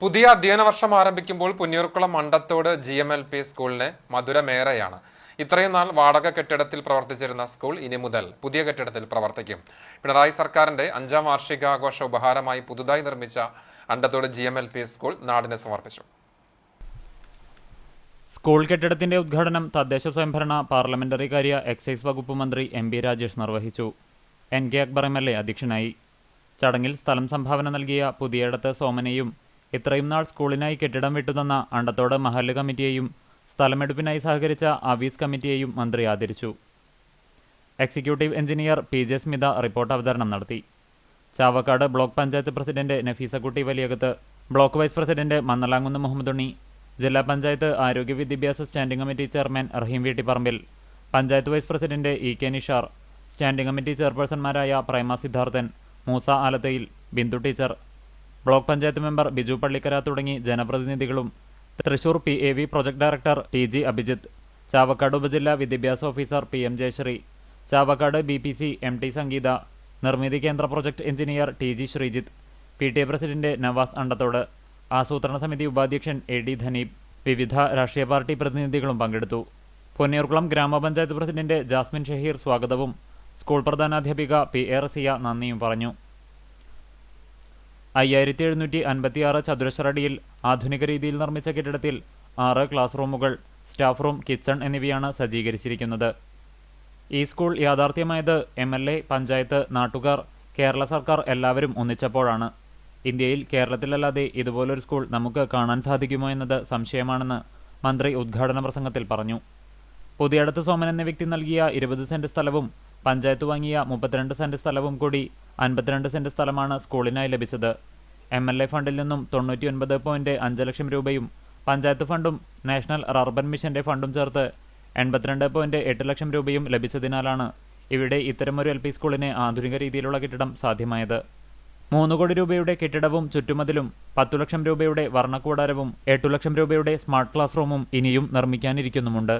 പുതിയ അധ്യയന വർഷം ആരംഭിക്കുമ്പോൾ പുന്നയൂർക്കുളം മണ്ടത്തോട് GMLP സ്കൂളിന് മധുരമേറെയാണ്. ഇത്രയും നാൾ വാടക കെട്ടിടത്തിൽ പ്രവർത്തിച്ചിരുന്ന സ്കൂൾ ഇനി മുതൽ പുതിയ കെട്ടിടത്തിൽ പ്രവർത്തിക്കും. പിണറായി സർക്കാരിന്റെ 5ാം വാർഷികാഘോഷ ഉപഹാരമായി പുതുതായി നിർമ്മിച്ച മണ്ടത്തോട് GMLP സ്കൂൾ നാടിന് സമർപ്പിച്ചു. സ്കൂൾ കെട്ടിടത്തിന്റെ ഉദ്ഘാടനം തദ്ദേശ സ്വയംഭരണ പാർലമെന്ററി കാര്യ എക്സൈസ് വകുപ്പ് മന്ത്രി MB രാജേഷ് നിർവഹിച്ചു. NK അക്ബർ MLA അധ്യക്ഷനായി. ചടങ്ങിൽ സ്ഥലം സംഭാവന നൽകിയ പുതിയടത്ത് സോമനെയും ഇത്രയും നാൾ സ്കൂളിനായി കെട്ടിടം വിട്ടുതന്ന അണ്ടത്തോട് മഹല്ല് കമ്മിറ്റിയെയും സ്ഥലമെടുപ്പിനായി സഹകരിച്ച ആവീസ് കമ്മിറ്റിയെയും മന്ത്രി ആദരിച്ചു. Executive engineer PJ Smitha report അവതരണം നടത്തി. Chavakkad block panchayat president Nafeesakutty Valiyakath, block vice president Mannalamkunnu Muhammadunni, ജില്ലാ പഞ്ചായത്ത് ആരോഗ്യ വിദ്യാഭ്യാസ standing committee chairman Raheem Veettipparambil, panchayat vice president EK Nishar, standing committee ചെയർപേഴ്സൺമാരായ Prema Sidharthan, Moosa Alathayil, Bindu teacher, block panchayat member Biju Pallikkara തുടങ്ങി ജനപ്രതിനിധികളും Thrissur PAV project director TG Abhijith, Chavakkad ഉപജില്ലാ വിദ്യാഭ്യാസ officer PM Jayasree, Chavakkad BPC MT Sangeetha, Nirmithi കേന്ദ്ര project engineer TG Sreejith, PTA president Navas Andathode, ആസൂത്രണ സമിതി ഉപാധ്യക്ഷൻ AD ധനീബ്, വിവിധ രാഷ്ട്രീയ പാർട്ടി പ്രതിനിധികളും പങ്കെടുത്തു. പുന്നയൂർക്കുളം ഗ്രാമപഞ്ചായത്ത് പ്രസിഡന്റ് ജാസ്മിൻ ഷഹീർ സ്വാഗതവും സ്കൂൾ പ്രധാനാധ്യാപിക PA റസിയ നന്ദിയും പറഞ്ഞു. 5756 ചതുരശ്ര അടിയിൽ ആധുനിക രീതിയിൽ നിർമ്മിച്ച കെട്ടിടത്തിൽ 6 ക്ലാസ് റൂമുകൾ, സ്റ്റാഫ് റൂം, കിച്ചൺ എന്നിവയാണ് സജ്ജീകരിച്ചിരിക്കുന്നത്. ഈ സ്കൂൾ യാഥാർത്ഥ്യമായത് MLA, പഞ്ചായത്ത്, നാട്ടുകാർ, കേരള സർക്കാർ എല്ലാവരും ഒന്നിച്ചപ്പോഴാണ്. ഇന്ത്യയിൽ കേരളത്തിലല്ലാതെ ഇതുപോലൊരു സ്കൂൾ നമുക്ക് കാണാൻ സാധിക്കുമോ എന്നത് സംശയമാണെന്ന് മന്ത്രി ഉദ്ഘാടന പ്രസംഗത്തിൽ പറഞ്ഞു. പുതിയടത്ത് സോമൻ എന്ന വ്യക്തി നൽകിയ 20 സെന്റ് സ്ഥലവും പഞ്ചായത്ത് വാങ്ങിയ 32 സെന്റ് സ്ഥലവും കൂടി 52 സെന്റ് സ്ഥലമാണ് സ്കൂളിനായി ലഭിച്ചത്. MLA ഫണ്ടിൽ നിന്നും 99.5 ലക്ഷം രൂപയും പഞ്ചായത്ത് ഫണ്ടും നാഷണൽ അർബൻ മിഷന്റെ ഫണ്ടും ചേർത്ത് 82.8 ലക്ഷം രൂപയും ലഭിച്ചതിനാലാണ് ഇവിടെ ഇത്തരമൊരു LP സ്കൂളിന് ആധുനിക രീതിയിലുള്ള കെട്ടിടം സാധ്യമായത്. 3 കോടി രൂപയുടെ കെട്ടിടവും ചുറ്റുമതിലും 10 ലക്ഷം രൂപയുടെ വർണ്ണക്കൂടാരവും 8 ലക്ഷം രൂപയുടെ സ്മാർട്ട് ക്ലാസ് റൂമും ഇനിയും നിർമ്മിക്കാനിരിക്കുന്നുമുണ്ട്.